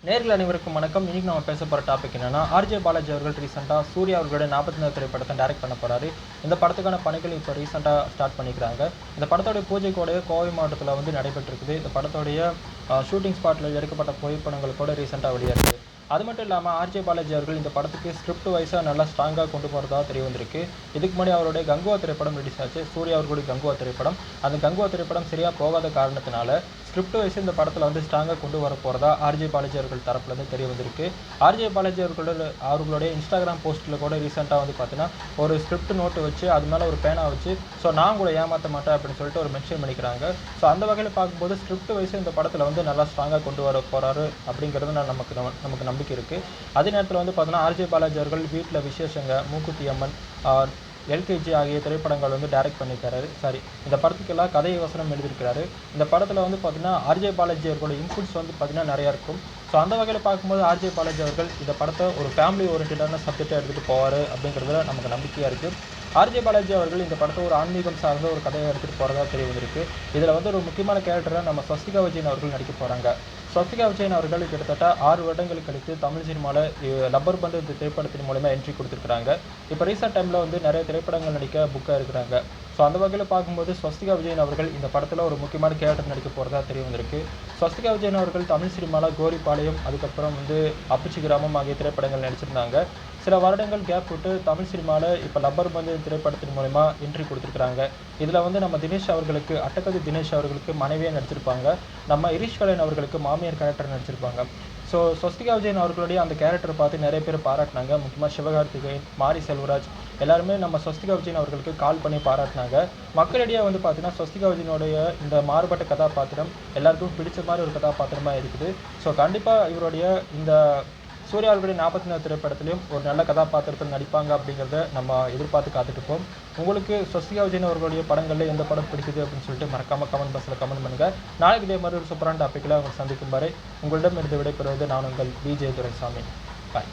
நேர்கள் அனைவருக்கும் வணக்கம். இன்னைக்கு நம்ம பேச போகிற டாபிக் என்னன்னா, ஆர்ஜே பாலாஜி அவர்கள் ரீசெண்டாக சூர்யா அவர்களுடைய 44 திரைப்படத்தை டைரக்ட் பண்ண போறாரு. இந்த படத்துக்கான பணிகள் இப்போ ரீசெண்டாக ஸ்டார்ட் பண்ணிக்கிறாங்க. இந்த படத்தோடைய பூஜை கூட கோவை மாவட்டத்தில் வந்து நடைபெற்றிருக்குது. இந்த படத்தோடைய ஷூட்டிங் ஸ்பாட்டில் எடுக்கப்பட்ட புகைப்படங்கள் கூட ரீசெண்டாக வெளியாயிருக்கு. அது மட்டும் இல்லாமல் ஆர்ஜே பாலாஜி அவர்கள் இந்த படத்துக்கு ஸ்கிரிப்ட் வைஸாக நல்லா ஸ்ட்ராங்காக கொண்டு போகிறதா தெரிய வந்திருக்கு. இதுக்கு முன்னாடி அவருடைய கங்குவா திரைப்படம் ரிலீஸ் ஆச்சு. சூர்யா அவர்களுடைய கங்குவா திரைப்படம். அந்த கங்குவா திரைப்படம் சரியாக போகாத காரணத்தினால ஸ்கிரிப்ட் வைஸ் இந்த படத்தில் வந்து ஸ்ட்ராங்காக கொண்டு வர போகிறதா ஆர்ஜே பாலாஜி அவர்கள் தரப்புலேருந்து தெரிய வந்திருக்கு. ஆர்ஜே பாலாஜி அவர்களுடைய இன்ஸ்டாகிராம் போஸ்ட்டில் கூட ரீசெண்டாக வந்து பார்த்தீங்கன்னா ஒரு ஸ்கிரிப்ட் நோட்டு வச்சு அது மேலே ஒரு பேனா வச்சு நான் கூட ஏமாற்ற மாட்டேன் அப்படின்னு சொல்லிட்டு ஒரு மென்ஷன் பண்ணிக்கிறாங்க. அந்த வகையில் பார்க்கும்போது ஸ்கிரிப்ட் வைஸ் இந்த படத்தில் வந்து நல்லா ஸ்ட்ராங்காக கொண்டு வர போகிறாரு அப்படிங்கிறது நமக்கு நம்பிக்கை இருக்குது. அதே நேரத்தில் வந்து பார்த்தீங்கன்னா ஆர்ஜே பாலாஜி அவர்கள் வீட்டில் விசேஷங்க, மூக்குத்தி அம்மன், எல்கேஜி ஆகிய திரைப்படங்கள் வந்து டைரக்ட் பண்ணியிருக்காரு. இந்த படத்துக்கெல்லாம் கதை வசனம் எழுதியிருக்கிறாரு. இந்த படத்தில் வந்து பார்த்தீங்கன்னா ஆர்ஜே பாலாஜி அவர்களோட இன்புட்ஸ் வந்து பார்த்தீங்கன்னா நிறையா இருக்கும். அந்த வகையில் பார்க்கும்போது ஆர்ஜே பாலாஜி அவர்கள் இந்த படத்தை ஒரு ஃபேமிலி ஓரியன்டான சப்ஜெக்டை எடுத்துகிட்டு போவார் அப்படிங்கிறதுல நமக்கு நம்பிக்கையாக இருக்குது. ஆர்ஜே பாலாஜி அவர்கள் இந்த படத்தை ஒரு ஆன்மீகம் சார்ந்த ஒரு கதையை எடுத்துகிட்டு போகிறதா தெரிய வந்திருக்கு. இதில் வந்து ஒரு முக்கியமான கேரக்டரை நம்ம ஸ்வஸ்திகா விஜயன் அவர்கள் நடிக்க போகிறாங்க. ஸ்வஸ்திகா விஜயன் அவர்கள் கிட்டத்தட்ட 6 வருடங்கள் கழித்து தமிழ் சினிமாவில் லப்பர் பந்து இந்த திரைப்படத்தின் மூலமாக என்ட்ரி கொடுத்துருக்குறாங்க. இப்போ ரீசெண்ட் டைமில் வந்து நிறைய திரைப்படங்கள் நடிக்க புக்காக இருக்கிறாங்க. அந்த வகையில் பார்க்கும்போது ஸ்வஸ்திகா விஜயன் அவர்கள் இந்த படத்தில் ஒரு முக்கியமான கேரக்டர் நடிக்க போகிறதா தெரிய வந்திருக்கு. ஸ்வஸ்திகா விஜயன் அவர்கள் தமிழ் சினிமாவில் கோரிப்பாளையம், அதுக்கப்புறம் வந்து அப்புச்சி கிராமம் ஆகிய திரைப்படங்கள் நடிச்சிருந்தாங்க. சில வருடங்கள் கேப் விட்டு தமிழ் சினிமாவில் இப்போ லப்பர் பந்து திரைப்படத்தின் மூலமா என்ட்ரி கொடுத்துருக்குறாங்க. இதில் வந்து நம்ம தினேஷ் அவர்களுக்கு, அட்டகதி தினேஷ் அவர்களுக்கு மனைவியாக நடிச்சிருப்பாங்க. நம்ம இரிஷ் கலைன் அவர்களுக்கு மாமியார் கேரக்டர் நடிச்சிருப்பாங்க. ஸ்வஸ்திகா விஜயன் அவர்களுடைய அந்த கேரக்டரை பார்த்து நிறைய பேர் பாராட்டினாங்க. முக்கியமாக சிவகார்த்திகேயன், மாரி செல்வராஜ் எல்லாருமே நம்ம ஸ்வஸ்திகா விஜயன் அவர்களுக்கு கால் பண்ணி பாராட்டினாங்க. மக்களிடையே வந்து பார்த்தீங்கன்னா ஸ்வஸ்திகா விஜயனுடைய இந்த மாறுபட்ட கதாபாத்திரம் எல்லாருக்கும் பிடிச்ச மாதிரி ஒரு கதாபாத்திரமாக இருக்குது. கண்டிப்பாக இவருடைய இந்த சூர்யா அவர்களுடைய 44 திரைப்படத்திலையும் ஒரு நல்ல கதாபாத்திரத்தில் நடிப்பாங்க அப்படிங்கிறத நம்ம எதிர்பார்த்து காத்துட்ருப்போம். உங்களுக்கு ஸ்வஸ்திகா விஜயன் அவர்களுடைய படங்களில் எந்த படம் பிடிக்குது அப்படின்னு சொல்லிட்டு மறக்காமல் கமெண்ட் பாக்ஸில் கமெண்ட் பண்ணுங்கள். நாளைக்கு இதே மாதிரி ஒரு சூப்பரான டாப்பிக்கில் உங்களை சந்திக்கும் வரை உங்களிடம் இருந்து விடைபெறுவது நான் உங்கள் விஜய் துரைசாமி. பாய்.